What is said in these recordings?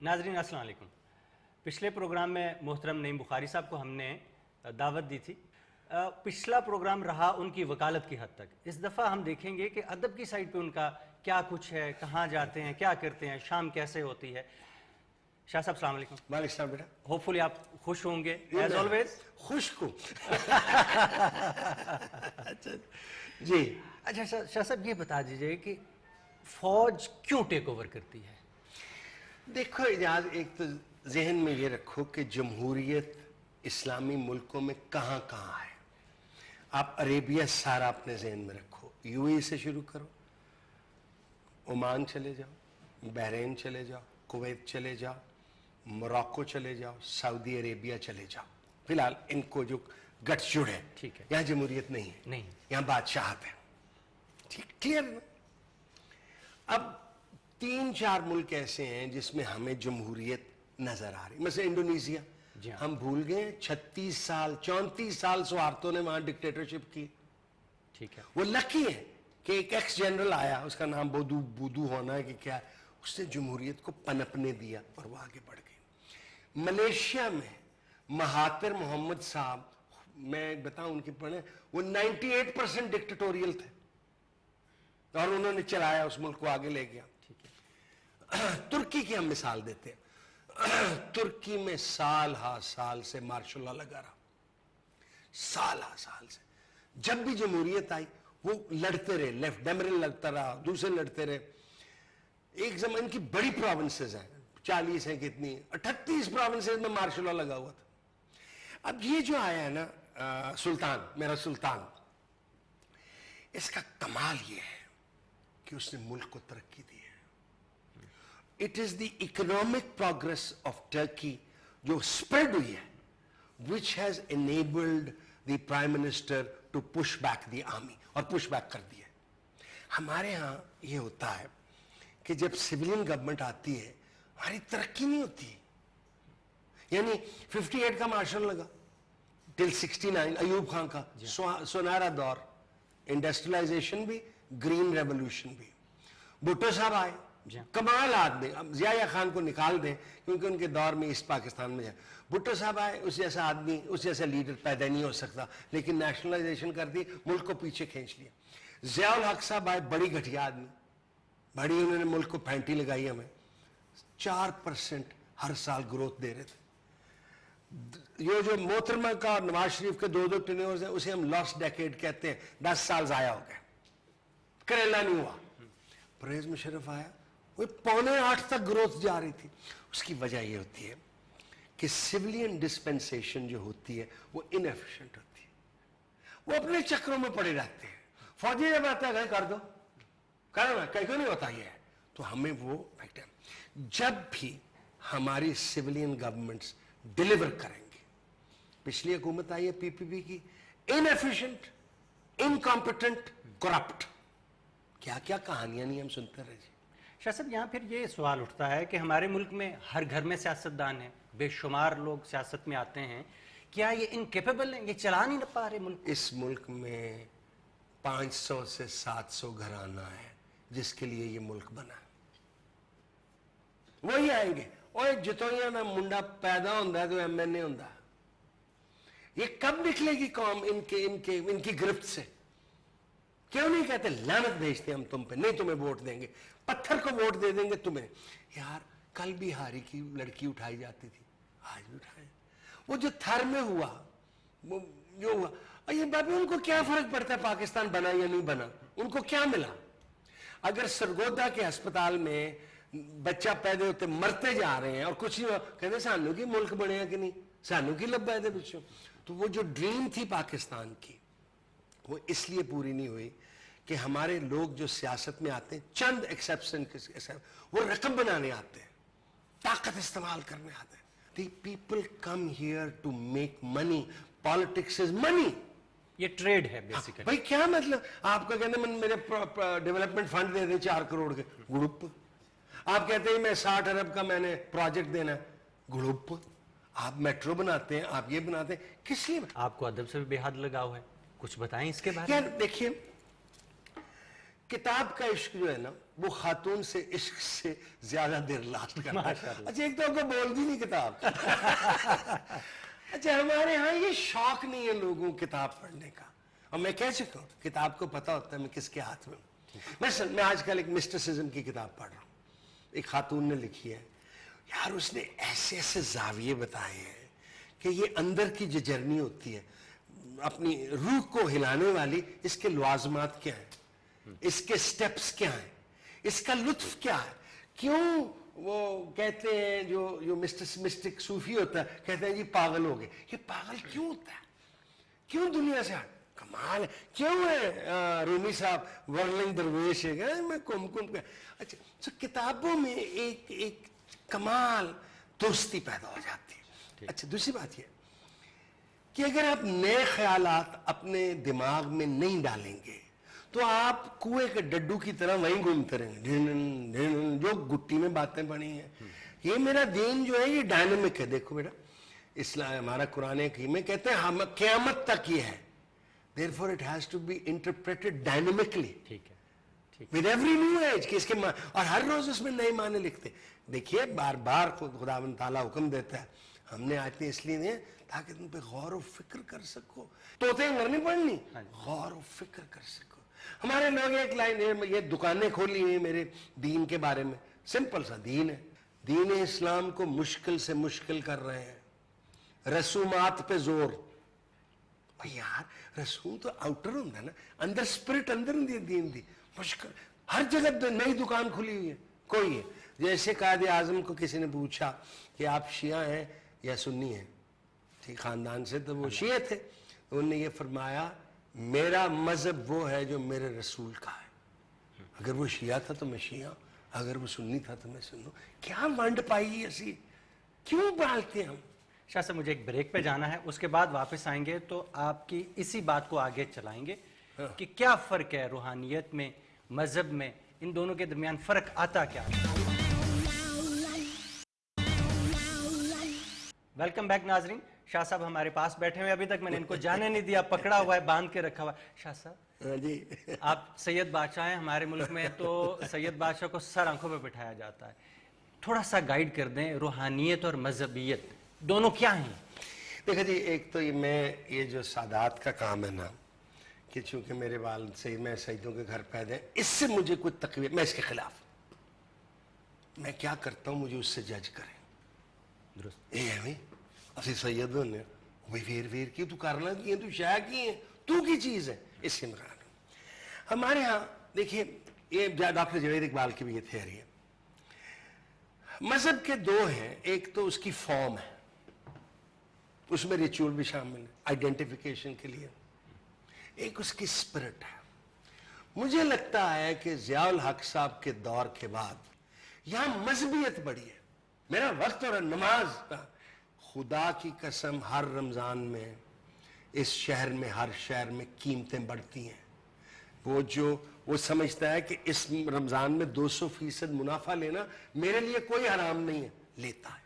ناظرین السلام علیکم. پچھلے پروگرام میں محترم نعیم بخاری صاحب کو ہم نے دعوت دی تھی. پچھلا پروگرام رہا ان کی وکالت کی حد تک. اس دفعہ ہم دیکھیں گے کہ ادب کی سائٹ پہ ان کا کیا کچھ ہے, کہاں جاتے ہیں, کیا کرتے ہیں, شام کیسے ہوتی ہے. شاہ صاحب السلام علیکم. وعلیکم السلام بیٹا. ہوپ فلی آپ خوش ہوں گے ایز آلویز. خوش کو جی. اچھا شاہ صاحب یہ بتا دیجئے کہ فوج کیوں ٹیک اوور کرتی ہے؟ دیکھو اجاز, ایک تو ذہن میں یہ رکھو کہ جمہوریت اسلامی ملکوں میں کہاں کہاں ہے. آپ عربیہ سارا اپنے ذہن میں رکھو. یو اے سے شروع کرو, عمان چلے جاؤ, بحرین چلے جاؤ, کویت چلے جاؤ, موراکو چلے جاؤ, سعودی عربیہ چلے جاؤ. فی الحال ان کو جو گٹھ جڑ ہے, یہاں جمہوریت نہیں ہے, نہیں, یہاں بادشاہت ہے. ٹھیک کلیئر ہے. اب 3-4 ملک ایسے ہیں جس میں ہمیں جمہوریت نظر آ رہی. مثلا انڈونیزیا, ہم بھول گئے 36 سال 34 سال سوارتوں نے وہاں ڈکٹیٹرشپ کی. ٹھیک ہے, وہ لکی ہے کہ ایک ایکس جنرل آیا, اس کا نام بودو ہونا ہے کہ کیا, اس نے جمہوریت کو پنپنے دیا اور وہ آگے بڑھ گئی. ملیشیا میں مہاتر محمد صاحب, میں بتاؤں ان کی پڑھیں, وہ 98% ڈکٹیٹوریل تھے اور انہوں نے چلایا, اس ملک کو آگے لے گیا. ترکی کی ہم مثال دیتے ہیں. ترکی میں سال ہا سال سے مارشل لا لگا رہا, سال ہا سال سے. جب بھی جمہوریت آئی وہ لڑتے رہے, لیفٹ ڈیمرل لڑتا رہا, دوسرے لڑتے رہے. ایک زمان کی بڑی پروونسز ہیں, 40 ہیں کتنی, 38 پروونسز میں مارشل لا لگا ہوا تھا. اب یہ جو آیا ہے نا سلطان, میرا سلطان, اس کا کمال یہ ہے کہ اس نے ملک کو ترقی دی ہے. It is the economic progress of Turkey جو spread ہوئی ہے which has enabled the Prime Minister to push back the army, اور push back کر دیا. ہمارے ہاں یہ ہوتا ہے کہ جب سیولین گورنمنٹ آتی ہے ہماری ترقی نہیں ہوتی. یعنی 58 کا مارشل لگا ٹل 69, ایوب خان کا سنہرا دور, انڈسٹریلائزیشن بھی, گرین ریولوشن بھی. بھٹو صاحب آئے, کمال آدمی. اب ضیاء خان کو نکال دیں کیونکہ ان کے دور میں ایسٹ پاکستان میں جائے. بھٹو صاحب آئے, اس جیسا آدمی, اس جیسا لیڈر پیدا نہیں ہو سکتا, لیکن نیشنلائزیشن کر دی, ملک کو پیچھے کھینچ لیا. ضیاء الحق صاحب آئے, بڑی گھٹیا آدمی, بڑی انہوں نے ملک کو پھینٹی لگائی. ہمیں 4% ہر سال گروتھ دے رہے تھے. یہ جو محترمہ کا اور نواز شریف کے 2 ٹینیورز ہیں, اسے ہم لاسٹ ڈیکیڈ کہتے ہیں. 10 سال ضائع ہو گئے, کریلا نہیں ہوا. پرویز مشرف آیا, وہ 7.25 تک گروتھ جا رہی تھی. اس کی وجہ یہ ہوتی ہے کہ سیولین ڈسپنسیشن جو ہوتی ہے وہ انیفیشنٹ ہوتی ہے. وہ اپنے چکروں میں پڑے رہتے ہیں. فوجی جب آتا ہے کر دو, کرنا کہیں کیوں نہیں ہوتا یہ ہے, تو ہمیں وہ جب بھی ہماری سیولین گورنمنٹس ڈیلیور کریں گے. پچھلی حکومت آئی ہے پی پی پی کی, انیفیشنٹ, انکمپیٹنٹ, کرپٹ, کیا کیا کہانیاں نہیں ہم سنتے رہے. شاہ صاحب یہاں پھر یہ سوال اٹھتا ہے کہ ہمارے ملک میں ہر گھر میں سیاستدان ہیں, بے شمار لوگ سیاست میں آتے ہیں, کیا یہ انکیپیبل ہیں, یہ چلا نہیں پا رہے ملک؟ اس ملک میں 500 سے 700 گھرانہ ہے جس کے لیے یہ ملک بنا. وہی آئیں گے. اور جتویاں نا منڈا پیدا ہوتا ہے تو ایم این اے ہوتا ہے. یہ کب نکلے گی قوم ان کی گرفت سے؟ کیوں نہیں کہتے لعنت بھیجتے ہم تم پہ, نہیں تمہیں ووٹ دیں گے, پتھر کو ووٹ دے دیں گے تمہیں. یار کل بھی ہاری کی لڑکی اٹھائی جاتی تھی, آج بھی اٹھائے. وہ جو تھر میں ہوا, وہ جو ہوا, یہ بابی ان کو کیا فرق پڑتا ہے پاکستان بنا یا نہیں بنا, ان کو کیا ملا؟ اگر سرگودا کے ہسپتال میں بچہ پیدا ہوتے مرتے جا رہے ہیں اور کچھ نہیں, کہتے سانو کی ملک بنے کہ نہیں, سانو کی لبا ہے پچھوں. تو وہ جو ڈریم تھی پاکستان کی وہ اس لیے پوری نہیں ہوئی کہ ہمارے لوگ جو سیاست میں آتے ہیں, چند ایکسیپشن وہ رقم بنانے آتے ہیں, طاقت استعمال کرنے آتے ہیں. The people come here to make money. Politics is money. یہ ٹریڈ ہے بیسیکلی. بھائی کیا مطلب, آپ کا کہتے ہیں میرے ڈیولپمنٹ فنڈ دے دیں 4 کروڑ کے, گروپ. آپ کہتے ہیں میں 60 ارب کا میں نے پروجیکٹ دینا ہے, گروپ. آپ میٹرو بناتے ہیں, آپ یہ بناتے ہیں, کس لیے؟ آپ کو ادب سے بھی بے حد لگاؤ ہے, کچھ بتائیں اس کے بارے میں. یار دیکھیے, کتاب کا عشق جو ہے نا وہ خاتون سے عشق سے زیادہ دیر لاسٹ کرتا ہے. اچھا ایک تو آپ کو بول دی نہیں کتاب. اچھا ہمارے ہاں یہ شوق نہیں ہے لوگوں کتاب پڑھنے کا, اور میں کہہ چکا ہوں کتاب کو پتا ہوتا ہے میں کس کے ہاتھ میں ہوں. میں آج کل ایک مسٹرسزم کی کتاب پڑھ رہا ہوں, ایک خاتون نے لکھی ہے یار, اس نے ایسے ایسے زاویے بتائے ہیں کہ یہ اندر کی جو جرنی ہوتی ہے اپنی روح کو ہلانے والی, اس کے لوازمات کیا ہیں, اس کے سٹیپس کیا ہیں, اس کا لطف کیا ہے, کیوں وہ کہتے ہیں جو مسٹک صوفی ہوتا ہے کہتے ہیں جی پاگل ہو گئے. یہ پاگل کیوں ہوتا ہے, کیوں دنیا سے کمال ہے, کیوں ہے رومی صاحب ورلنگ درویش ہے میں کم اچھا تو کتابوں میں ایک کمال دوستی پیدا ہو جاتی ہے. اچھا دوسری بات یہ کہ اگر آپ نئے خیالات اپنے دماغ میں نہیں ڈالیں گے تو آپ کنویں کے ڈڈو کی طرح وہیں گھومتے رہیں گے, جو گٹی میں باتیں پڑی ہیں. یہ میرا دین جو ہے یہ ڈائنامک ہے. دیکھو بیٹا اسلام ہمارا قرآن حکیم میں کہتے ہیں ہم قیامت تک یہ ہے, therefore it has to be interpreted dynamically with every new age کہ اس کے اور ہر روز اس میں نئے معنی لکھتے. دیکھیے بار بار خداوند تعالیٰ حکم دیتا ہے, ہم نے آیتیں اس لیے دیں تاکہ تم پہ غور و فکر کر سکو. طوطے انگر نہیں پڑھنی, غور و فکر کر سکو. ہمارے لوگ ایک لائن یہ دکانیں کھولی ہیں میرے دین کے بارے میں, سمپل سا دین ہے, دین اسلام کو مشکل سے مشکل کر رہے ہیں, رسومات پہ زور. یار رسوم تو آؤٹر ہوتا ہے نا, اندر سپرٹ اندر دین دی مشکل. ہر جگہ نئی دکان کھلی ہوئی ہے کوئی ہے. جیسے قائد اعظم کو کسی نے پوچھا کہ آپ شیعہ ہیں یا سنی ہیں, ٹھیک خاندان سے, تو وہ شیعہ تھے. انہوں نے یہ فرمایا میرا مذہب وہ ہے جو میرے رسول کا ہے, اگر وہ شیعہ تھا تو میں شیعہ, اگر وہ سنی تھا تو میں سنوں. کیا ونڈ پائی ایسی, کیوں ڈالتے ہیں ہم. شاہ صاحب مجھے ایک بریک پہ جانا ہے, اس کے بعد واپس آئیں گے تو آپ کی اسی بات کو آگے چلائیں گے کہ کیا فرق ہے روحانیت میں, مذہب میں, ان دونوں کے درمیان فرق آتا کیا ہے. ویلکم بیک ناظرین, شاہ صاحب ہمارے پاس بیٹھے ہوئے, ابھی تک میں نے ان کو جانے نہیں دیا, پکڑا ہوا ہے, باندھ کے رکھا ہوا ہے. شاہ صاحب جی آپ سید بادشاہ ہیں ہمارے ملک میں, تو سید بادشاہ کو سر آنکھوں پہ بٹھایا جاتا ہے. تھوڑا سا گائیڈ کر دیں, روحانیت اور مذہبیت دونوں کیا ہیں؟ دیکھا جی ایک تو یہ جو سادات کا کام ہے نا, کہ چونکہ میرے والد سے میں سیدوں کے گھر پیدا ہے, اس سے مجھے کوئی تقویت, میں اس کے خلاف, میں کیا کرتا ہوں مجھے اس سے جج کریں. درست یہ ہے اسی سید نے ویر ویر کی تو کرنا کی ہے, تو شاہ کی ہے, تو کی چیز ہے, اس سے مقابلہ. ہمارے ہاں دیکھیے یہ ڈاکٹر جوید اقبال کی بھی یہ تھیوری ہے. مذہب کے دو ہیں, ایک تو اس کی فارم ہے, اس میں ریچول بھی شامل ہے آئیڈینٹیفیکیشن کے لیے, ایک اس کی اسپرٹ ہے. مجھے لگتا ہے کہ ضیاء الحق صاحب کے دور کے بعد یہاں مذہبیت بڑھی ہے. میرا وقت اور نماز کا, خدا کی قسم ہر رمضان میں اس شہر میں ہر شہر میں قیمتیں بڑھتی ہیں. وہ سمجھتا ہے کہ اس رمضان میں 200% منافع لینا میرے لیے کوئی حرام نہیں ہے, لیتا ہے.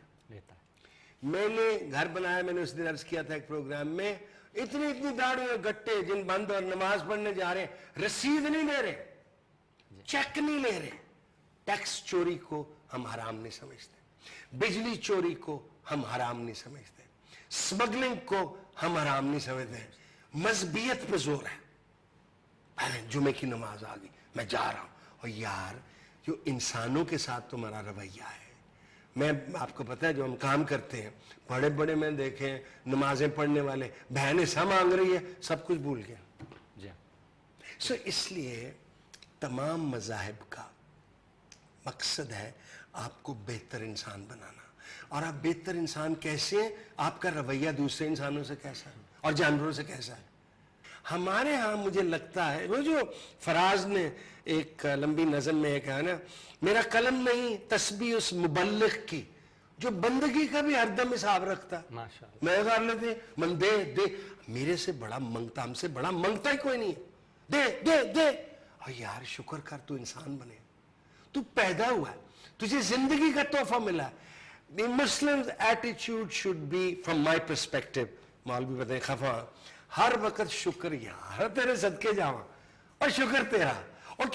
میں نے گھر بنایا, میں نے اس دن عرض کیا تھا ایک پروگرام میں, اتنی داڑھی اور گٹے جن بند اور نماز پڑھنے جا رہے ہیں, رسید نہیں لے رہے, چیک نہیں لے رہے. ٹیکس چوری کو ہم حرام نہیں سمجھتے, بجلی چوری کو ہم حرام نہیں سمجھتے, سمگلنگ کو ہم حرام نہیں سمجھتے. مذہبیت پہ زور ہے. جمعے کی نماز آ گئی, میں جا رہا ہوں. اور یار جو انسانوں کے ساتھ تمہارا رویہ ہے, میں آپ کو پتا ہے جو ہم کام کرتے ہیں بڑے بڑے میں دیکھیں نمازیں پڑھنے والے, بہنیں سب مانگ رہی ہے, سب کچھ بھول گیا. سو اس لیے تمام مذاہب کا مقصد ہے آپ کو بہتر انسان بنانا. اور آپ بہتر انسان کیسے ہیں, آپ کا رویہ دوسرے انسانوں سے کیسا ہے اور جانوروں سے کیسا ہے. ہمارے ہاں مجھے لگتا ہے وہ جو فراز نے ایک لمبی نظم میں کہا نا, میرا قلم نہیں تسبیح اس مبلغ کی جو بندگی کا بھی ہر دم حساب رکھتا. میں کر لیتے من دے دے, میرے سے بڑا منگتا, ہم سے بڑا منگتا ہی کوئی نہیں ہے, دے دے دے. اور یار شکر کر تو انسان بنے, تو پیدا ہوا ہے, تجھے زندگی کا تحفہ ملا. The Muslim's attitude should be, from my perspective, مولوی بتائیں خفا, ہر وقت شکر, یار تیرے صدقے جاواں اور شکر تیرا, اور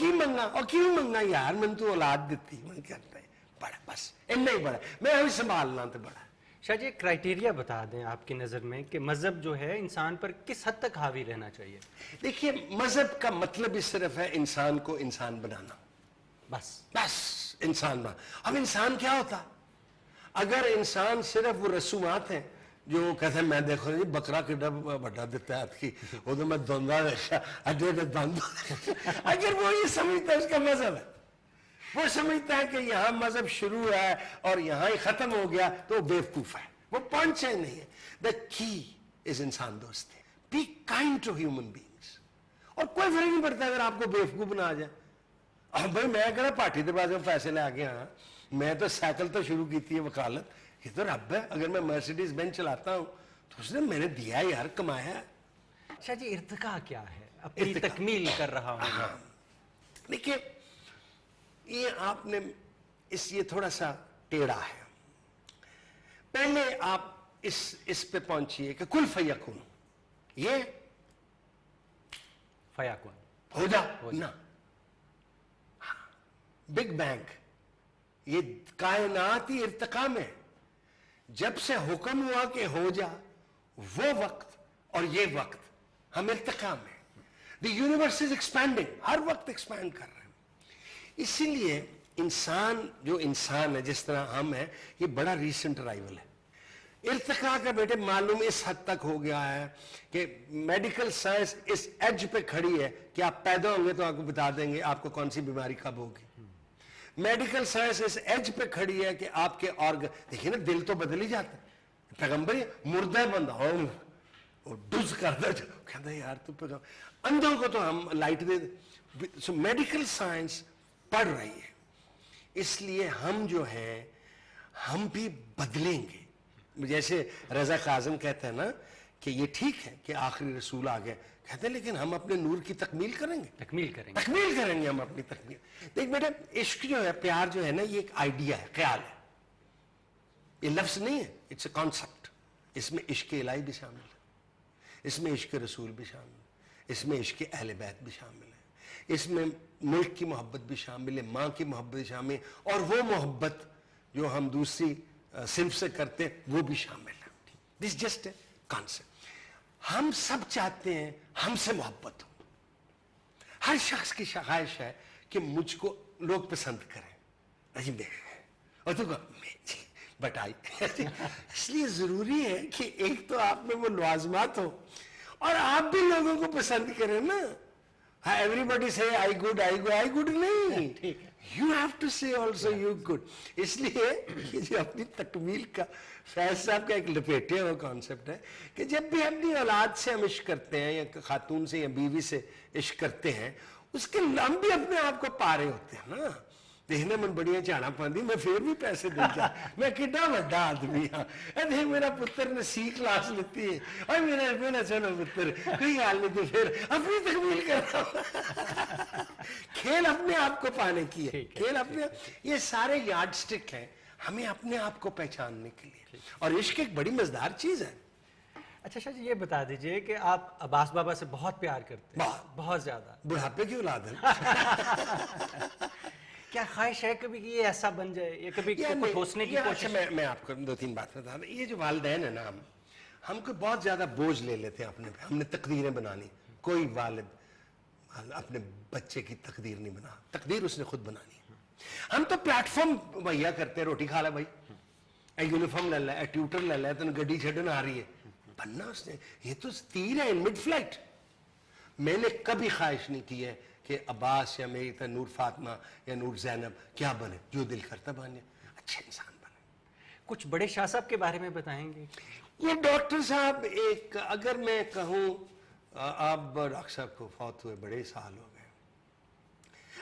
کیوں منگا یار من تو اولاد دیتی من کرتا ہے بڑا بس اتنا ہی بڑا میں ابھی سنبھالنا تو بڑا. شاہ جی ایک کرائٹیریا بتا دیں آپ کی نظر میں کہ مذہب جو ہے انسان پر کس حد تک حاوی رہنا چاہیے. دیکھیے مذہب کا مطلب ہی صرف ہے انسان کو انسان بنانا, بس انسان بنا. اب انسان کیا ہوتا اگر انسان صرف وہ رسومات ہیں جو کہتے ہیں میں دیکھو جی بکرا کڈا بڑا دیتا ہے آپ کی وہ تو میں دوندا اگر وہ یہ سمجھتا ہے اس کا مذہب ہے, وہ سمجھتا ہے کہ یہاں مذہب شروع ہے اور یہاں ہی ختم ہو گیا تو وہ بیوقوف ہے, وہ پوائنٹ چینج نہیں ہے. دا کی از انسان دوست ہے, be kind to human beings. اور کوئی فرق نہیں پڑتا اگر آپ کو بیوقوف بنا جائے. اب بھائی میں کہنا پارٹی دروازے میں پیسے لے کے آنا, میں تو سائیکل تو شروع کی تھی وکالت, یہ تو رب ہے. اگر میں مرسیڈیز بینز چلاتا ہوں تو اس نے میں نے دیا یار, کمایا. شاہ جی ارتقا کیا ہے, اپنی تکمیل کر رہا ہوں. دیکھیے یہ آپ نے یہ تھوڑا سا ٹیڑھا ہے. پہلے آپ اس پہ پہنچیے کہ کل فیکون, یہ فیکون ہو جا نا, بگ بینگ, یہ کائناتی ارتقاء میں جب سے حکم ہوا کہ ہو جا, وہ وقت اور یہ وقت ہم ارتقاء میں. دی یونیورس از ایکسپینڈنگ, ہر وقت ایکسپینڈ کر رہے ہیں. اسی لیے انسان جو انسان ہے جس طرح ہم ہیں یہ بڑا ریسنٹ ارائیول ہے. ارتقاء کا بیٹے معلوم اس حد تک ہو گیا ہے کہ میڈیکل سائنس اس ایج پہ کھڑی ہے کہ آپ پیدا ہوں گے تو آپ کو بتا دیں گے آپ کو کون سی بیماری کب ہوگی. میڈیکل سائنس اس ایج پہ کھڑی ہے کہ آپ کے دیکھیے نا دل تو بدل ہی جاتا ہے. پیغمبر مردہ بندہ ہو ڈز کرتا کہتا ہے یار تو اندھوں کو تو ہم لائٹ دے. سو میڈیکل سائنس پڑھ رہی ہے, اس لیے ہم جو ہیں ہم بھی بدلیں گے. جیسے رضا کاظم کہتے ہیں نا کہ یہ ٹھیک ہے کہ آخری رسول آ گئے, کہتے ہیں لیکن ہم اپنے نور کی تکمیل کریں گے, تکمیل کریں گے ہم اپنی تکمیل. دیکھ بیٹے عشق جو ہے, پیار جو ہے نا, یہ ایک آئیڈیا ہے, خیال ہے, یہ لفظ نہیں ہے, اٹس اے کانسیپٹ. اس میں عشق الہی بھی شامل ہے, اس میں عشق رسول بھی شامل ہے, اس میں عشق اہل بیت بھی شامل ہے, اس میں ملک کی محبت بھی شامل ہے, ماں کی محبت بھی شامل ہے, اور وہ محبت جو ہم دوسری صنف سے کرتے ہیں وہ بھی شامل ہے. This just a concept. ہم سب چاہتے ہیں ہم سے محبت ہو, ہر شخص کی خواہش ہے کہ مجھ کو لوگ پسند کریں. اور تو بٹائی اس لیے ضروری ہے کہ ایک تو آپ میں وہ لوازمات ہو اور آپ بھی لوگوں کو پسند کریں نا. ایوری سے آئی گڈ نہیں, یو ہیو ٹو سے آلسو یو گڈ. اس لیے یہ جو اپنی تکمیل کا فیض صاحب کا ایک لپیٹے ہوا کانسیپٹ ہے کہ جب بھی اپنی اولاد سے ہم عشق کرتے ہیں یا خاتون سے یا بیوی سے عشق کرتے ہیں, اس کے ہم بھی اپنے آپ کو پا رہے ہوتے ہیں نا. دیکھنے من بڑیاں چاڑا پاندی, میں پھر بھی پیسے دے جا, میں کڈا بڑا آدمی ہاں, دیکھ میرا پتر نے سی کلاس لیتی ہے, اور میرا چلو پتر کوئی حال نہیں, تو پھر اپنی تکمیل کرتا. کھیل اپنے آپ کو پانے کی ہے, کھیل اپنے, یہ سارے یارڈ سٹک ہیں ہمیں اپنے آپ کو پہچاننے کے لیے, اور عشق ایک بڑی مزدار چیز ہے. اچھا شاہ جی یہ بتا دیجئے کہ آپ عباس بابا سے بہت پیار کرتے ہیں, بہت زیادہ, بڑھاپے کی اولاد ہے. کیا خواہش ہے کبھی کہ یہ ایسا بن جائے یا کبھی کچھ ہوسنے کی کوشش؟ میں آپ کو 2-3 بات بتا دوں. یہ جو والدین ہیں نا, ہم کو بہت زیادہ بوجھ لے لیتے ہیں اپنے پہ, ہم نے تقدیریں بنانی. کوئی والد اپنے بچے کی تقدیر نہیں بنا, تقدیر اس نے خود بنانی ہے. ہم تو پلیٹ فارم مہیا کرتے ہیں, روٹی کھا لے بھائی, یونیفارم لے لے, ٹیوٹر لے لے, تین گڈی چھڈن آ رہی ہے, بننا اس نے. یہ تو تیر ہے مڈ فلائٹ. میں نے کبھی خواہش نہیں کی ہے کہ عباس یا میری طرح نور فاطمہ یا نور زینب کیا بنے, جو دل کرتا بنے, اچھے انسان بنے. کچھ بڑے شاہ صاحب کے بارے میں بتائیں گے؟ یہ ڈاکٹر صاحب ایک, اگر میں کہوں, آپ ڈاکٹر صاحب کو فوت ہوئے بڑے سال ہو گئے,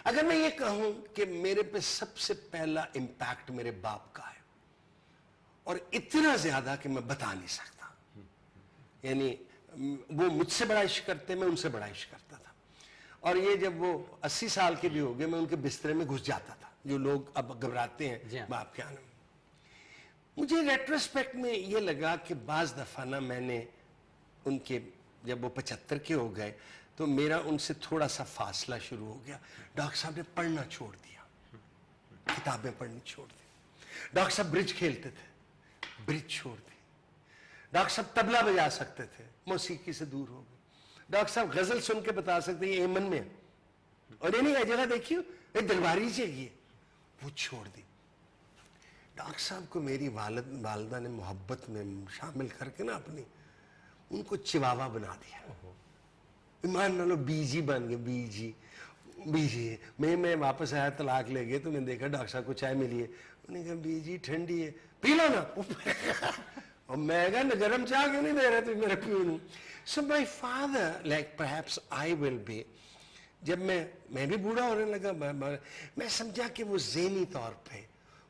اگر میں یہ کہوں کہ میرے پہ سب سے پہلا امپیکٹ میرے باپ کا ہے, اور اتنا زیادہ کہ میں بتا نہیں سکتا. یعنی وہ مجھ سے بڑا عشق کرتے, میں ان سے بڑا عشق کرتا تھا. اور یہ جب وہ 80 سال کے بھی ہو گئے, میں ان کے بسترے میں گھس جاتا تھا. جو لوگ اب گھبراتے ہیں باپ کے آنے میں, مجھے ریٹروسپیکٹ میں یہ لگا کہ بعض دفعہ نا میں نے ان کے, جب وہ 75 کے ہو گئے تو میرا ان سے تھوڑا سا فاصلہ شروع ہو گیا. ڈاکٹر صاحب نے پڑھنا چھوڑ دیا, کتابیں پڑھنی چھوڑ دی. ڈاکٹر صاحب برج کھیلتے تھے, برج چھوڑ دی. ڈاکٹر صاحب طبلہ بجا سکتے تھے, موسیقی سے دور ہو گئے. ڈاکٹر صاحب غزل سن کے بتا سکتے یہ ایمن میں ہے, اور یہ نہیں جگہ دیکھیو یہ درباری چاہیے, وہ چھوڑ دی. ڈاکٹر صاحب کو میری والدہ نے محبت میں شامل کر کے نا اپنی, ان کو چواوا بنا دیا. ایمان نہ لو, بی جی بن گئے, بی جی بی جی. میں واپس آیا طلاق لے گئے تو میں نے دیکھا ڈاکٹر صاحب کو چائے ملی ہے, انہوں نے کہا بی جی ٹھنڈی ہے, پی لو نا. اور میں کہا گرم چاہ کیوں نہیں دے رہے تو میرا پیوں نہیں. So my father like perhaps I will be, جب میں بھی بوڑھا ہونے لگا میں سمجھا کہ وہ ذہنی طور پہ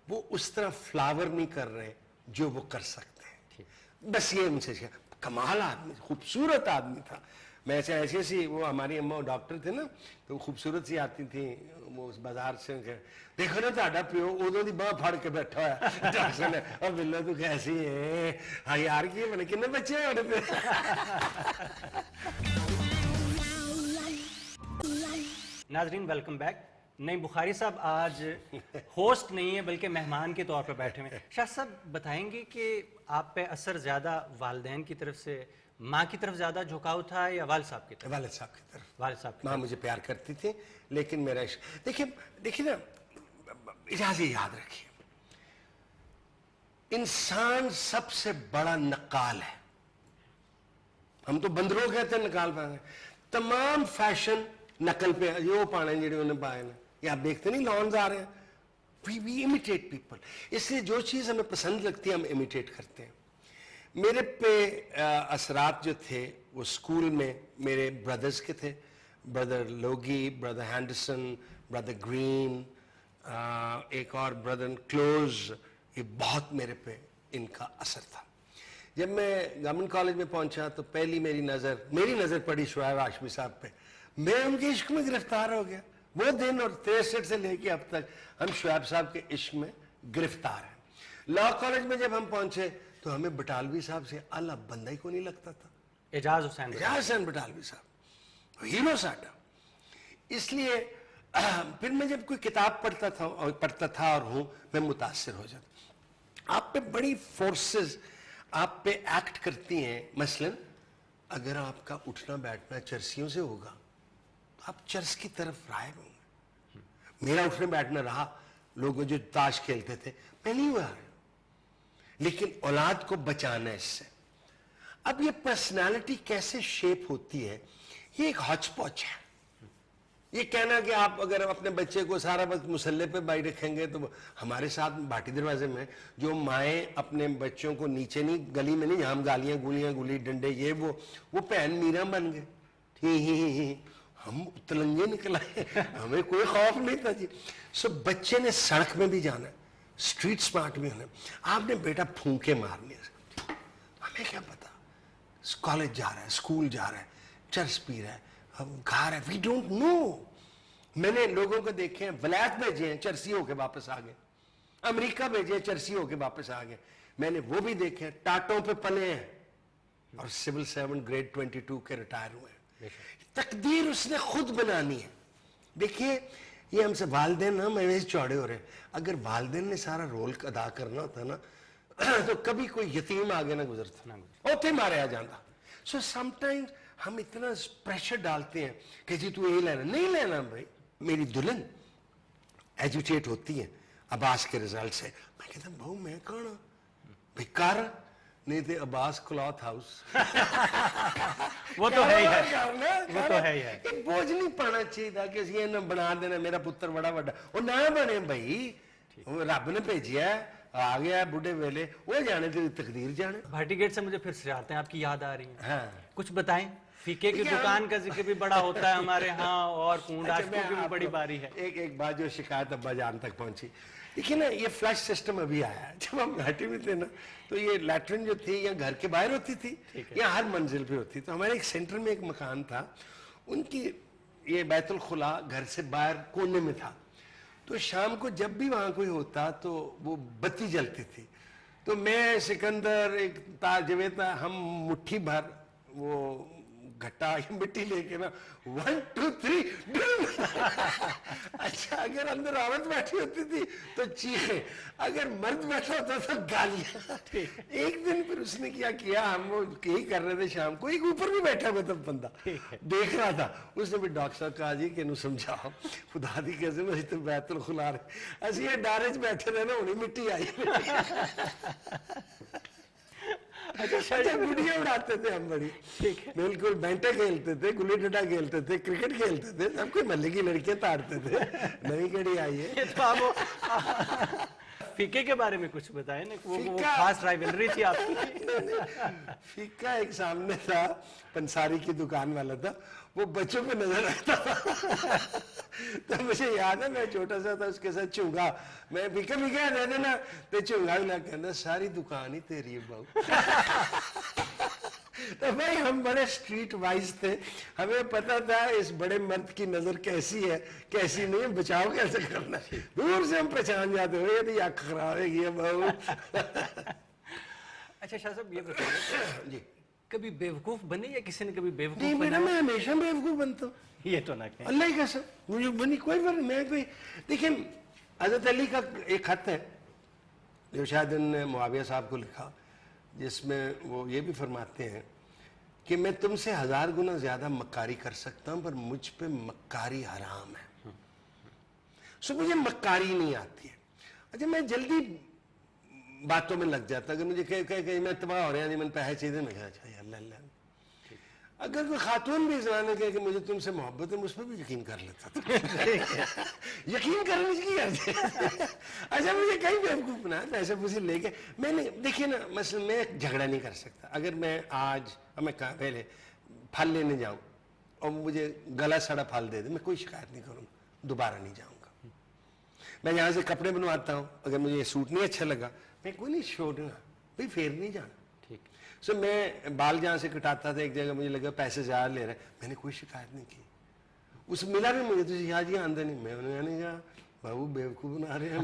وہ اس طرح فلاور نہیں کر رہے جو وہ کر سکتے ہیں. بس یہ ان سے کمال آدمی, خوبصورت آدمی تھا. میں سے ایسے سی, وہ ہماری اماں ڈاکٹر تھے نا, تو خوبصورت سی آتی تھی وہ اس بازار سے, دیکھو نا تہاڈا پیو ادوں دی باں پھڑ کے بیٹھا ہوا ڈاکٹر نے, اور بلو تو کیسی ہے, ہاں یار کی بنے کنے بچے ہیں ہمارے پہ. ناظرین ویلکم بیک. نعیم بخاری صاحب آج ہوسٹ نہیں ہے بلکہ مہمان کے طور پر بیٹھے ہوئے ہیں. شاہ صاحب بتائیں گے کہ آپ پہ اثر زیادہ والدین کی طرف سے, ماں کی طرف زیادہ جھکاؤ تھا یا والد صاحب کی طرف؟ والد صاحب کی طرف. والد صاحب کی ماں مجھے پیار کرتی تھی لیکن میرا عشق, دیکھیے نا, اجازت یاد رکھیے, انسان سب سے بڑا نقال ہے. ہم تو بندروں کہتے ہیں نقال پانے, تمام فیشن نقل پہ یہ وہ پانے جڑے انہیں پائے نا, یہ آپ دیکھتے نہیں لانز آ رہے ہیں, وی امیٹیٹ پیپل. اس لیے جو چیز ہمیں پسند لگتی ہے ہم امیٹیٹ کرتے ہیں. میرے پہ اثرات جو تھے وہ اسکول میں میرے بردرز کے تھے, brother Logie, brother Henderson, brother green, ایک اور بردر کلوز, یہ بہت میرے پہ ان کا اثر تھا. جب میں گورنمنٹ کالج میں پہنچا تو پہلی میری نظر پڑی شعیب ہاشمی صاحب پہ, میں ان کے عشق میں گرفتار ہو گیا. وہ دن اور 63 سے لے کے اب تک ہم شعیب صاحب کے عشق میں گرفتار ہیں. لا کالج میں جب ہم پہنچے تو ہمیں بٹالوی صاحب سے اللہ بندہ ہی کو نہیں لگتا تھا. اعجاز حسین بٹالوی صاحب ہیرو ساڈا. اس لیے پھر میں جب کوئی کتاب پڑھتا تھا اور ہوں, میں متاثر ہو جاتا. آپ پہ بڑی فورسز آپ پہ ایکٹ کرتی ہیں. مثلا اگر آپ کا اٹھنا بیٹھنا چرسیوں سے ہوگا تو آپ چرس کی طرف رائے ہوں گے. میرا اٹھنا بیٹھنا رہا, لوگ جو تاش کھیلتے تھے میں نہیں ہوا, لیکن اولاد کو بچانا اس سے. اب یہ پرسنالٹی کیسے شیپ ہوتی ہے, یہ ایک ہچ پوچ ہے. یہ کہنا کہ آپ اگر اپنے بچے کو سارا وقت مسلح پہ بائی رکھیں گے, تو ہمارے ساتھ بھاٹی دروازے میں جو مائیں اپنے بچوں کو نیچے نہیں, گلی میں نہیں, ہم گالیاں گولیاں گلی ڈنڈے یہ وہ پہن میرا بن گئے, ہم تلنگے نکل آئے, ہمیں کوئی خوف نہیں تھا جی. سو بچے نے سڑک میں بھی جانا ہے, اسٹریٹ سمارٹ بھی ہونا. آپ نے بیٹا پھونکے مارنے, ہمیں کیا پتا, کالج جا رہا ہے, اسکول جا رہا ہے, چرس پی رہا ہے, گھر ہے, وی ڈونٹ نو. میں نے لوگوں کو دیکھے ہیں ولایت بھیجے ہیں چرسی ہو کے واپس آ گئے, امریکہ بھیجے ہیں چرسی ہو کے واپس آ گئے. میں نے وہ بھی دیکھے ہیں ٹاٹوں پہ پلے ہیں اور سول سرونٹ گریڈ 22 کے ریٹائر ہوئے ہیں. تقدیر اس نے خود بنانی ہے. دیکھیے یہ ہم سے والدین نا میں چوڑے ہو رہے ہیں. اگر والدین نے سارا رول ادا کرنا ہوتا نا تو کبھی کوئی یتیم آگے نہ گزرتا, اوتے مارے آ جاتا. سو سم ٹائمز ہم اتنا پریشر ڈالتے ہیں کہ جی تو یہ لینا, نہیں لینا بھائی. میری دلہن ایجوٹیٹ ہوتی ہے عباس کے رزلٹ سے, میں کہتا ہوں بہو میں کون ہوں بھائی, کر نہیں تھے عباس کلاتھ ہاؤس. وہ تو ہے ہی ہے, وہ تو ہے ہی ہے. ایک بوجھ نہیں پانا چاہیے تھا کہ یہ نہ بنا دینا میرا پتر بڑا بڑا, وہ نہ بنے بھائی, رب نے بھیجیا ہے, آ گیا بڑھے ویلے, وہ جانے تیری تقدیر جانے. بھاٹی گیٹ سے مجھے پھر شرارتیں آپ کی یاد آ رہی ہیں. ہاں کچھ بتائیں, فیکے کی دکان کا ذکر بھی بڑا ہوتا ہے ہمارے ہاں, اور پونڈاشکوں کی بھی بڑی باری ہے. ایک بات جو شکایت ابا جان تک پہنچی, دیکھیے نا یہ فلش سسٹم ابھی آیا ہے. جب ہم گھاٹی میں تھے نا تو یہ لیٹرن جو تھی یا گھر کے باہر ہوتی تھی یا ہر منزل پہ ہوتی. تو ہمارے ایک سینٹر میں ایک مکان تھا, ان کی یہ بیت الخلا گھر سے باہر کونے میں تھا. تو شام کو جب بھی وہاں کوئی ہوتا تو وہ بتی جلتی تھی. تو میں سکندر ایک جوید ہم مٹھی بھر وہ گھٹا مٹی لے کے نا 1 2 3 اچھا اگر اندر عورت بیٹھی ہوتی تھی تو چیخے, اگر مرد بیٹھا ہوتا تھا گالیاں. ایک دن پھر اس نے کیا ہم وہ یہی کر رہے تھے شام کو, ایک اوپر بھی بیٹھا ہوا تھا بندہ دیکھ رہا تھا, اس نے بھی ڈاکٹر صاحب کہا جی کہ انہوں سمجھاؤ خدا دی کیسے میں تو بیت الخلا رہے اسی یہ ڈارے چ بیٹھے رہے نا, انہیں مٹی آئی. اچھا گڈیاں اڑاتے تھے ہم بڑی, بالکل بینٹے کھیلتے تھے, گلی ڈنڈا کھیلتے تھے, کرکٹ کھیلتے تھے, سب کوئی محلے کی لڑکیاں تاڑتے تھے. نئی کڑی آئی ہے. فقہ کے بارے میں کچھ بتائیں نا, وہ خاص رائیولری تھی آپ کی. فقہ ایک سامنے تھا, پنساری کی دکان والا تھا, وہ بچوں پہ نظر رکھتا تھا. تو مجھے یاد ہے میں چھوٹا سا تھا, اس کے ساتھ چونگا, میں فقہ دے دینا تو چونگا بھی لگ کہنا ساری دکان ہی تیری ہے بہو. تو بھائی ہم بڑے اسٹریٹ وائز تھے, ہمیں پتا تھا اس بڑے مرد کی نظر کیسی ہے کیسی نہیں ہے, بچاؤ کیسے کرنا ہے. دور سے ہم پہچان جاتے ہوئے یہ آنکھ خراب ہے یہ بہو. اچھا شاہ صاحب یہ بتائیے جی کبھی بیوقوف بنے یا کسی نے کبھی بیوقوف نہیں, بنا؟ میں ہمیشہ بیوقوف بنتا ہوں, یہ تو نہ کہیں. اللہ ہی قسم مجھے بنی کوئی فرق. میں کوئی دیکھیں حضرت علی کا ایک خط ہے جو شاید ان نے معاویہ صاحب کو لکھا, جس میں وہ یہ بھی فرماتے ہیں کہ میں تم سے 1000 گنا زیادہ مکاری کر سکتا ہوں پر مجھ پہ مکاری حرام ہے. سو مجھے مکاری نہیں آتی ہے. اچھا میں جلدی باتوں میں لگ جاتا, اگر مجھے کہ میں تباہ ہو رہا ہے میں پیسے چیزیں میں کہا اچھا اللہ اللہ. اگر کوئی خاتون بھی زمانے کہے کہ مجھے تم سے محبت ہے, مجھ پہ بھی یقین کر لیتا تھا. یقین کرنے کی کیا. اچھا مجھے کہیں بیوقوف بنا پیسے پوسے لے کے, میں نے دیکھیے نا مثلا میں جھگڑا نہیں کر سکتا. اگر میں آج ہمیں کہا پہلے پھل لینے جاؤں اور مجھے گلا سڑا پھل دے دے, میں کوئی شکایت نہیں کروں گا, دوبارہ نہیں جاؤں گا. میں یہاں سے کپڑے بنواتا ہوں, اگر مجھے یہ سوٹ نہیں اچھا لگا میں کوئی نہیں چھوڑوں گا, بھائی پھر نہیں جانا. سو میں بال جہاں سے کٹاتا تھا ایک جگہ مجھے لگا پیسے زیادہ لے رہے, میں نے کوئی شکایت نہیں کی. اس ملا بھی مجھے تو یہاں جی آندہ نہیں, میں انہوں نے کہا بابو بیوقوف بنا رہے ہیں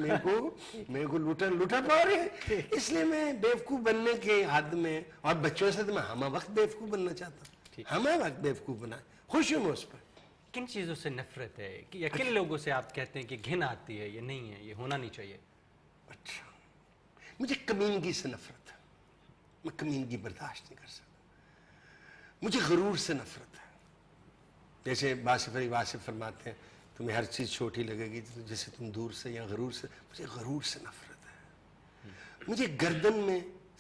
میرے کو لوٹا پا رہے ہیں. اس لیے میں بیوقوف بننے کے حد میں, اور بچوں سے تو میں ہمہ وقت بیوقوف بننا چاہتا ہوں, ہمہ وقت بیوقوف بنا, خوش ہوں میں اس پر. کن چیزوں سے نفرت ہے یا کن لوگوں سے آپ کہتے ہیں کہ گھن آتی ہے, یہ نہیں ہے, یہ ہونا نہیں چاہیے؟ اچھا مجھے کمینگی سے نفرت ہے, میں کمینگی برداشت نہیں کر سکتا. مجھے غرور سے نفرت ہے. جیسے باصف علی واصف فرماتے ہیں تمہیں ہر چیز چھوٹی لگے گی جیسے تم دور سے یا غرور سے. مجھے غرور سے نفرت ہے. مجھے گردن میں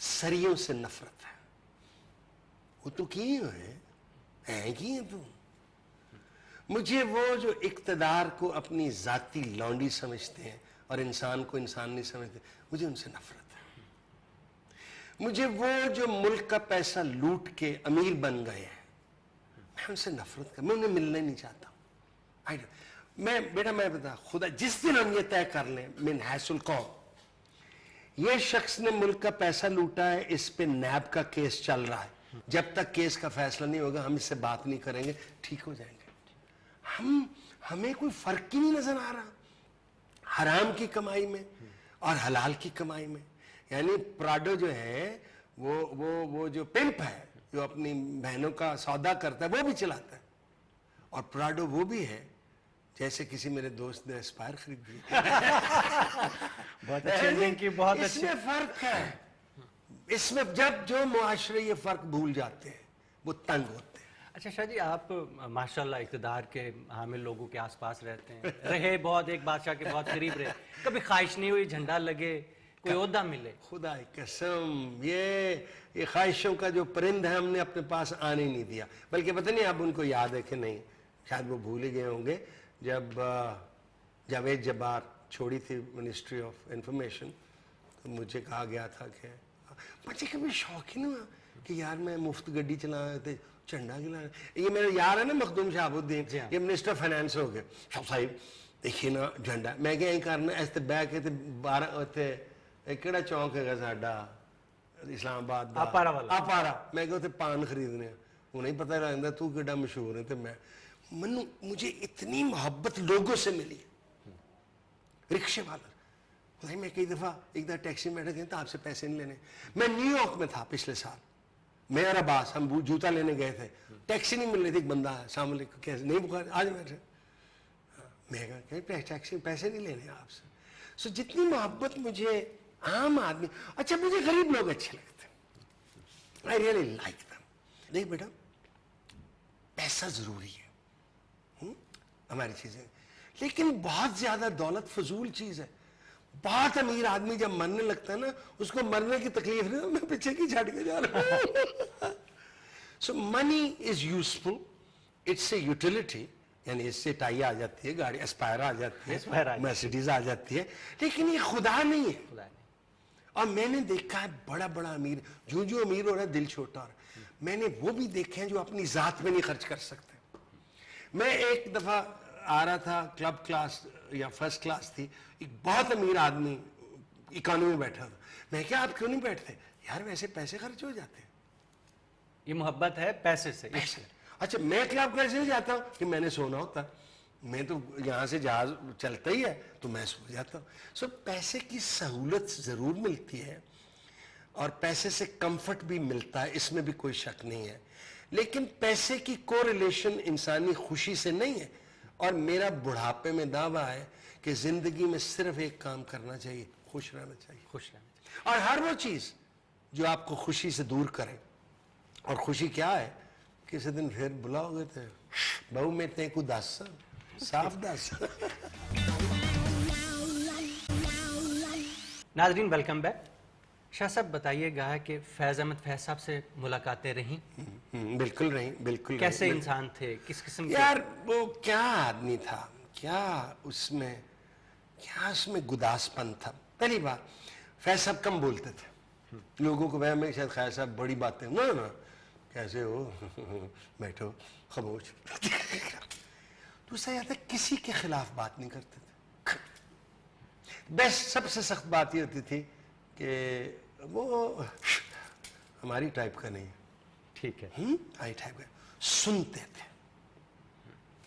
سریوں سے نفرت ہے. وہ تو کی ہیں کی ہیں تم. مجھے وہ جو اقتدار کو اپنی ذاتی لونڈی سمجھتے ہیں اور انسان کو انسان نہیں سمجھتے, مجھے ان سے نفرت ہے. مجھے وہ جو ملک کا پیسہ لوٹ کے امیر بن گئے ہیں, میں ان سے نفرت میں انہیں ملنا ہی نہیں چاہتا. میں بیٹا میں بتا خدا جس دن ہم یہ طے کر لیں من حیث القوم یہ شخص نے ملک کا پیسہ لوٹا ہے, اس پہ نیب کا کیس چل رہا ہے, جب تک کیس کا فیصلہ نہیں ہوگا ہم اس سے بات نہیں کریں گے, ٹھیک ہو جائیں گے. ہمیں کوئی فرق ہی نہیں نظر آ رہا حرام کی کمائی میں اور حلال کی کمائی میں. یعنی پراڈو جو ہے وہ جو پمپ ہے جو اپنی بہنوں کا سودا کرتا ہے وہ بھی چلاتا ہے, اور پراڈو وہ بھی ہے جیسے کسی میرے دوست نے اسپائر خرید لی. بہت اچھی بہت اس میں فرق ہے. اس میں جب جو معاشرے یہ فرق بھول جاتے ہیں وہ تنگ ہوتے ہیں. اچھا شاہ جی آپ ماشاءاللہ اقتدار کے حامل لوگوں کے آس پاس رہتے ہیں, رہے بہت, ایک بادشاہ کے بہت قریب رہے, کبھی خواہش نہیں ہوئی جھنڈا لگے کوئی عہدہ ملے؟ خدا کی قسم یہ خواہشوں کا جو پرند ہے ہم نے اپنے پاس آنے نہیں دیا. بلکہ پتہ نہیں اب ان کو یاد ہے کہ نہیں, شاید وہ بھول ہی گئے ہوں گے. جب جاوید جبار چھوڑی تھی منسٹری آف انفارمیشن تو مجھے کہا گیا تھا کہ مجھے کبھی شوق ہی نہیں ہوا کہ یار میں مفت گڈی چلانا تھے جھنڈا گلانا. یہ میرے یار ہے نا مخدوم شہاب الدین, یہ منسٹر فائنانس ہو گئے. صاحب دیکھیے نا جھنڈا میں کہ کرنا ایسے بہ کے 12 اتنے کہڑا چوک ہے ساڈا اسلام آباد آپارا, میں کہ پان خریدنے انہیں ہی پتہ لگتا تو کیڈا مشہور ہے. تو مجھے اتنی محبت لوگوں سے ملی, رکشے والا. میں کئی دفعہ ایک دفعہ ٹیکسی میں بیٹھے گئے تو آپ سے پیسے نہیں لینے. میں نیو یارک میں تھا پچھلے سال, میں اور عباس ہم جوتا لینے گئے تھے, ٹیکسی نہیں مل رہی تھی, ایک بندہ ہے السلام علیکم کیسے نہیں بخاری آج میرے, میں کہا کہ ٹیکسی پیسے نہیں لینے آپ سے. سو جتنی محبت مجھے عام آدمی, اچھا مجھے غریب لوگ اچھے لگتے ہیں, آئی ریئلی لائک دم. دیکھ بیٹا پیسہ ضروری ہے ہماری چیزیں, لیکن بہت زیادہ دولت فضول چیز ہے. بہت امیر آدمی جب مرنے لگتا ہے نا, اس کو مرنے کی تکلیف نہیں, میں پیچھے کی چھٹ کے جا رہا ہوں. So money is useful, it's a utility, یعنی اس سے ٹائی آ جاتی ہے, گاڑی اسپائر آ جاتی ہے, مرسیڈیز آ جاتی ہے, لیکن یہ خدا نہیں ہے. اور میں نے دیکھا ہے بڑا بڑا امیر, جو امیر ہو رہا ہے دل چھوٹا ہو رہا ہے. میں نے وہ بھی دیکھے ہیں جو اپنی ذات میں نہیں خرچ کر سکتے. میں ایک دفعہ آ رہا تھا, کلب کلاس یا فرسٹ کلاس تھی, ایک بہت امیر آدمی اکانومی میں بیٹھا تھا. میں کہا آپ کیوں نہیں بیٹھتے؟ یار ویسے پیسے خرچ ہو جاتے ہیں. یہ محبت ہے پیسے سے. اچھا میں کلب کلاس نہیں جاتا ہوں کہ میں نے سونا ہوتا, میں تو یہاں سے جہاز چلتا ہی ہے تو میں سو جاتا ہوں. سو پیسے کی سہولت ضرور ملتی ہے اور پیسے سے کمفرٹ بھی ملتا ہے, اس میں بھی کوئی شک نہیں ہے, لیکن پیسے کی کو ریلیشن انسانی خوشی سے نہیں ہے. اور میرا بڑھاپے میں دعویٰ ہے کہ زندگی میں صرف ایک کام کرنا چاہیے, خوش رہنا چاہیے. خوش رہنا چاہیے. اور ہر وہ چیز جو آپ کو خوشی سے دور کرے. اور خوشی کیا ہے؟ کسی دن پھر بلاؤ گے تو بہو میں تے کو دس صاف دس. ناظرین ویلکم بیک. شاہ صاحب بتائیے گا کہ فیض احمد فیض صاحب سے ملاقاتیں رہیں؟ بالکل رہیں, بالکل. کیسے انسان تھے, کس قسم کے؟ یار وہ کیا آدمی تھا, کیا اس میں گداس پن تھا. پہلی بات فیض صاحب کم بولتے تھے, لوگوں کو وہم ہے شاید خیر صاحب بڑی باتیں, نا کیسے ہو بیٹھو خاموش. دوسرا یہ تھا کسی کے خلاف بات نہیں کرتے تھے. بیسٹ سب سے سخت بات یہ ہوتی تھی کہ وہ ہماری ٹائپ کا نہیں, ٹھیک ہے, ہماری ٹائپ کا. سنتے تھے,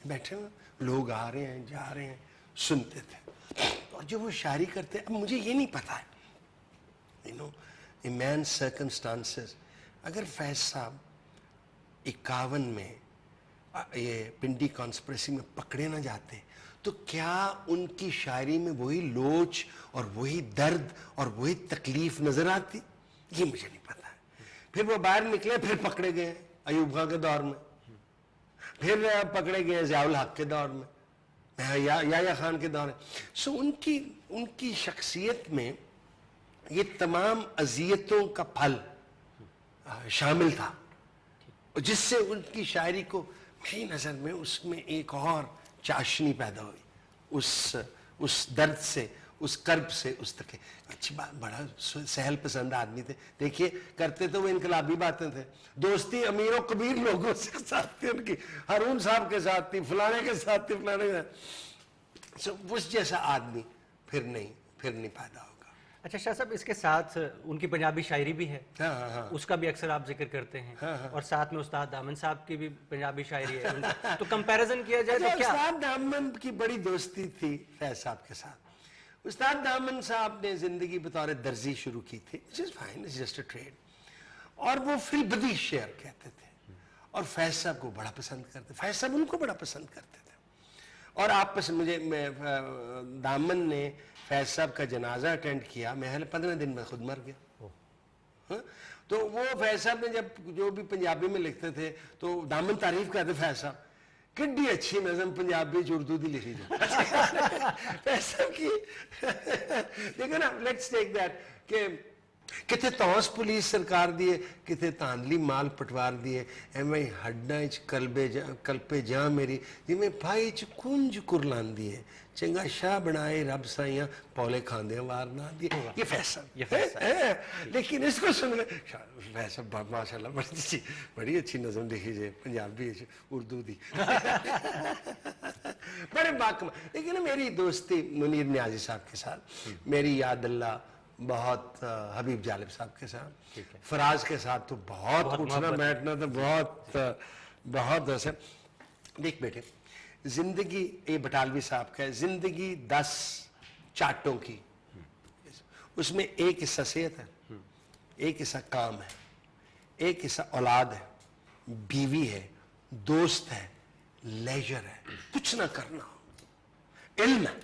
بیٹھے ہوئے لوگ آ رہے ہیں جا رہے ہیں, سنتے تھے. اور جب وہ شاعری کرتے, اب مجھے یہ نہیں پتا ہے, مین سرکمسٹانسز, اگر فیض صاحب 51 میں یہ پنڈی کانسپریسی میں پکڑے نہ جاتے تو کیا ان کی شاعری میں وہی لوچ اور وہی درد اور وہی تکلیف نظر آتی؟ یہ مجھے نہیں پتا ہے. پھر وہ باہر نکلے, پھر پکڑے گئے ایوب خان کے دور میں, پھر پکڑے گئے ضیاء الحق کے دور میں, یحییٰ خان کے دور میں. سو ان کی شخصیت میں یہ تمام اذیتوں کا پھل شامل تھا, جس سے ان کی شاعری کو میری نظر میں اس میں ایک اور چاشنی پیدا ہوئی, اس درد سے, اس کرب سے, اس تک. اچھی بات, بڑا سہل پسند آدمی تھے. دیکھیے کرتے تو وہ انقلابی باتیں تھے, دوستی امیر و کبیر لوگوں سے ساتھ تھی ان کی, ہارون صاحب کے ساتھ تھی, فلانے کے ساتھ تھی, فلانے کے ساتھ. اس جیسا آدمی پھر نہیں پیدا ہوگا. اچھا شاہ صاحب, اس کے ساتھ ان کی پنجابی شاعری بھی ہے, اس کا بھی اکثر آپ ذکر کرتے ہیں, اور ساتھ میں استاد دامن صاحب کی بھی پنجابی شاعری ہے, تو کمپیریزن کیا جائے تو کیا؟ استاد دامن کی بڑی دوستی تھی فیض صاحب کے ساتھ. استاد دامن صاحب نے زندگی بطور درزی شروع کی تھی, which is fine, it's just a trade, اور وہ فی البدیہہ شعر کہتے تھے, اور فیض صاحب کو بڑا پسند کرتے, فیض صاحب ان کو بڑا پسند کرتے تھے. اور آپ مجھے دامن نے فیض صاحب کا جنازہ اٹینڈ کیا, میں 15 دن میں خود مر گیا. تو وہ فیض صاحب نے جب جو بھی پنجابی میں لکھتے تھے تو دامن تعریف کرتے, فیض صاحب کڈی اچھی نظم پنجابی اردو دی لکھی جو فیض صاحب کی. دیکھو نا, لیٹس ٹیک دیٹ کہ کتے توس پولیس سرکار دیے, کتے تاندلی مال پٹوار دیے, ایویں ہڈاں وچ کلپے جاں میری, جویں پھائی چ کنج کرلان دیے, چنگا شاہ بنائے رب سائیاں, پولے کھاندے وار نہ دیے. یہ فیض صاحب. لیکن اس کو سن لے فیض صاحب ماشاءاللہ بڑی اچھی نظم لکھی جائے پنجابی اردو دی, بڑے باکم. لیکن میری دوستی منیر نیازی صاحب کے ساتھ, میری یاد اللہ بہت حبیب جالب صاحب کے ساتھ, فراز کے ساتھ تو بہت اٹھنا بیٹھنا تھا, بہت ایسے. دیکھ بیٹے, زندگی, یہ بٹالوی صاحب کا ہے, زندگی 10 چاٹوں کی, اس میں ایک حصہ صحت ہے, ایک حصہ کام ہے, ایک حصہ اولاد ہے, بیوی ہے, دوست ہے, لیجر ہے, کچھ نہ کرنا ہو, علم ہے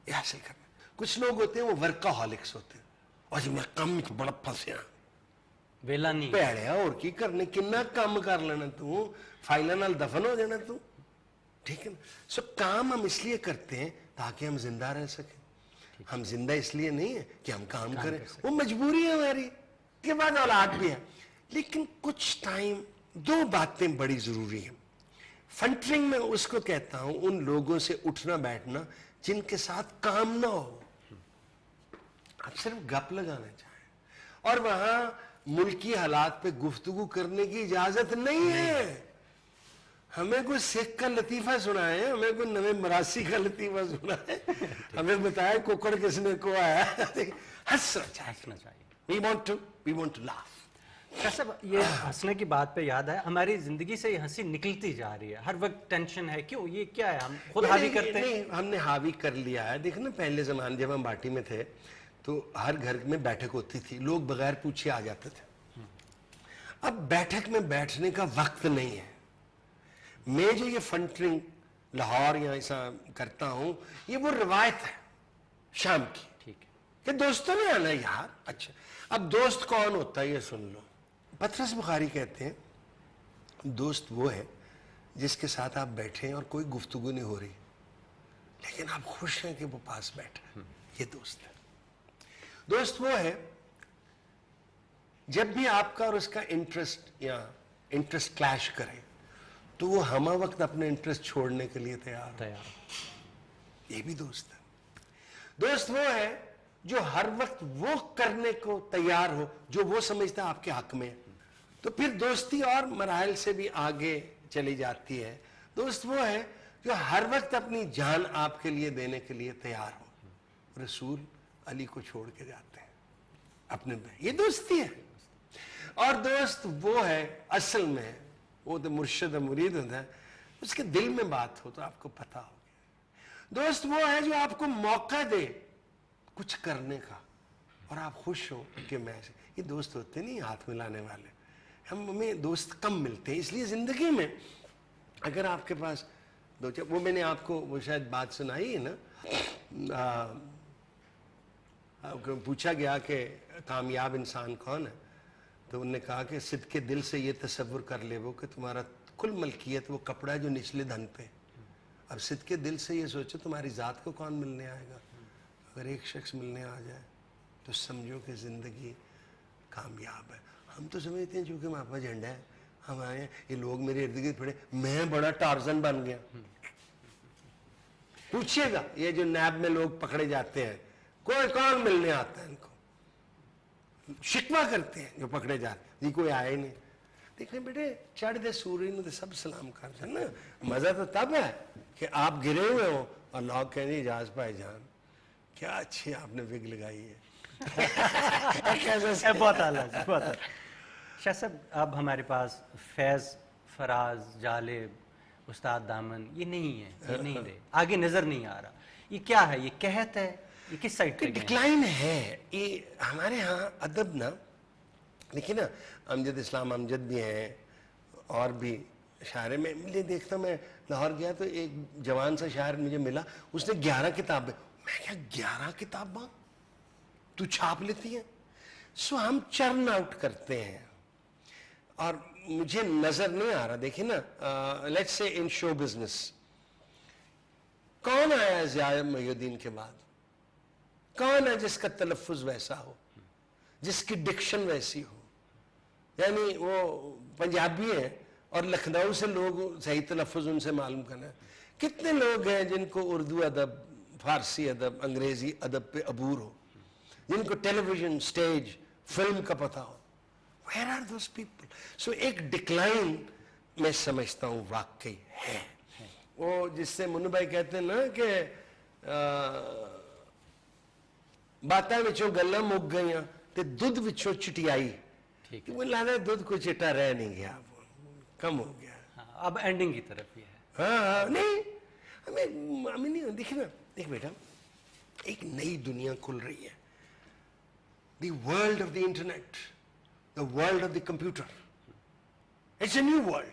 یہ حاصل کرنا. کچھ لوگ ہوتے ہیں وہ ورکاہولکس ہوتے ہیں, اور جب میں کام تو بڑا پھنسیا ویلا نہیں پیڑیا اور کی کرنے, کنا کام کر لینا تو فائلوں نال دفن ہو جانا تو, ٹھیک ہے نا. سو کام ہم اس لیے کرتے ہیں تاکہ ہم زندہ رہ سکیں. ہم زندہ اس لیے نہیں ہے کہ ہم کام کریں, وہ مجبوری ہے ہماری, کے بعد اولاد بھی ہے. لیکن کچھ ٹائم دو باتیں بڑی ضروری ہیں. فنٹرنگ میں اس کو کہتا ہوں ان لوگوں سے اٹھنا بیٹھنا جن کے ساتھ کام نہ ہو, آپ صرف گپ لگانا چاہیں, اور وہاں ملکی حالات پہ گفتگو کرنے کی اجازت نہیں ہے. ہمیں کوئی سکھ کا لطیفہ سنائے, ہمیں کوئی نوے مراسی کا لطیفہ سنائے, ہمیں بتایا کوکڑ کس نے کو آیا, ہنسنا چاہیے. We want to laugh. شاہ صاحب, یہ ہنسنے کی بات پہ یاد ہے, ہماری زندگی سے یہ ہنسی نکلتی جا رہی ہے, ہر وقت ٹینشن ہے, کیوں, یہ کیا ہے, ہم خود حاوی کرتے ہیں؟ نہیں, ہم نے حاوی کر لیا ہے. دیکھو نا, پہلے زمانے جب ہم باٹی میں تھے تو ہر گھر میں بیٹھک ہوتی تھی, لوگ بغیر پوچھے آ جاتے تھے. اب بیٹھک میں بیٹھنے کا وقت نہیں ہے. میں جو یہ فنٹرنگ لاہور یا ایسا کرتا ہوں, یہ وہ روایت ہے شام کی, ٹھیک ہے, کہ دوستوں نے آنا یار. اچھا, اب دوست کون ہوتا ہے یہ سن لو. پطرس بخاری کہتے ہیں دوست وہ ہے جس کے ساتھ آپ بیٹھے ہیں اور کوئی گفتگو نہیں ہو رہی لیکن آپ خوش ہیں کہ وہ پاس بیٹھا, یہ دوست ہے. دوست وہ ہے جب بھی آپ کا اور اس کا انٹرسٹ کلیش کرے تو وہ ہمہ وقت اپنے انٹرسٹ چھوڑنے کے لیے تیار ہو, یہ بھی دوست ہے. دوست وہ ہے جو ہر وقت وہ کرنے کو تیار ہو جو وہ سمجھتا ہے آپ کے حق میں ہے. تو پھر دوستی اور مراحل سے بھی آگے چلی جاتی ہے. دوست وہ ہے جو ہر وقت اپنی جان آپ کے لیے دینے کے لیے تیار ہو. رسول علی کو چھوڑ کے جاتے ہیں اپنے میں, یہ دوستی ہے. اور دوست وہ ہے اصل میں, وہ تو مرشد مرید ہوتا ہے, اس کے دل میں بات ہو تو آپ کو پتا ہو. دوست وہ ہے جو آپ کو موقع دے کچھ کرنے کا اور آپ خوش ہو کہ میں, یہ دوست ہوتے نہیں ہاتھ ملانے والے. ہمیں دوست کم ملتے ہیں, اس لیے زندگی میں اگر آپ کے پاس دو چار, وہ میں نے آپ کو وہ شاید بات سنائی ہے نا, پوچھا گیا کہ کامیاب انسان کون ہے, تو انہوں نے کہا کہ صدقے دل سے یہ تصور کر لے وہ کہ تمہارا کل ملکیت وہ کپڑا ہے جو نچلے دھن پہ. اب صدقے دل سے یہ سوچو تمہاری ذات کو کون ملنے آئے گا. اگر ایک شخص ملنے آ جائے تو سمجھو کہ زندگی کامیاب ہے. ہم تو سمجھتے ہیں چونکہ ہمارے پاس جھنڈا ہے, ہم آئے ہیں, یہ لوگ میرے ارد گرد پڑے, میں بڑا ٹارزن بن گیا. پوچھئے گا یہ جو نیب میں لوگ پکڑے جاتے ہیں, کوئی کون ملنے آتا ہے ان کو, شکوہ کرتے ہیں جو پکڑے جاتے ہیں, جی کوئی آئے نہیں. دیکھیں بیٹے, چڑھ دے سورج نے تو سب سلام کرتے ہیں نا. مزہ تو تب ہے کہ آپ گرے ہوئے ہو اور لوگ کہیں گے اجاز بھائی جان کیا اچھی آپ نے وگ لگائی ہے. بہت اعلیٰ, بہت اعلیٰ. شاہ صاحب, اب ہمارے پاس فیض, فراز, جالب, استاد دامن یہ نہیں ہے, یہ نہیں رہے, آگے نظر نہیں آ رہا. یہ کیا ہے, یہ قحط ہے, یہ کس سائڈ پہ ڈکلائن ہے. یہ ہمارے ہاں ادب نا, دیکھیے نا, امجد اسلام امجد بھی ہیں اور بھی شاعر. میں دیکھتا, میں لاہور گیا تو ایک جوان سا شاعر مجھے ملا, اس نے 11 کتابیں. میں کیا 11 کتاباں تو چھاپ لیتی ہیں. سو ہم چرن آؤٹ کرتے ہیں اور مجھے نظر نہیں آ رہا. دیکھیں نا, let's say in show business کون آیا ہے ضیاء محی الدین کے بعد, کون ہے جس کا تلفظ ویسا ہو, جس کی ڈکشن ویسی ہو. یعنی وہ پنجابی ہیں اور لکھنؤ سے لوگ صحیح تلفظ ان سے معلوم کرنا ہے. کتنے لوگ ہیں جن کو اردو ادب, فارسی ادب, انگریزی ادب پہ عبور ہو, جن کو ٹیلی ویژن, سٹیج, فلم کا پتہ ہو. Where are those people? So ایک ڈکلائن میں سمجھتا ہوں واقعی ہے. وہ جس سے منو بھائی کہتے ہیں نا کہ باتاں وچوں گلاں مک گئیاں تے دودھ وچوں چٹیائی. وہ لانا دودھ کو چٹا رہ نہیں گیا, کم ہو گیا. اب اینڈنگ کی طرف یہ ہے. ہاں نہیں, ہمیں نہیں دیکھیں نا. دیکھ بیٹا, ایک نئی دنیا کھل رہی ہے, دی world of the internet, the world of the computer. It's a new world.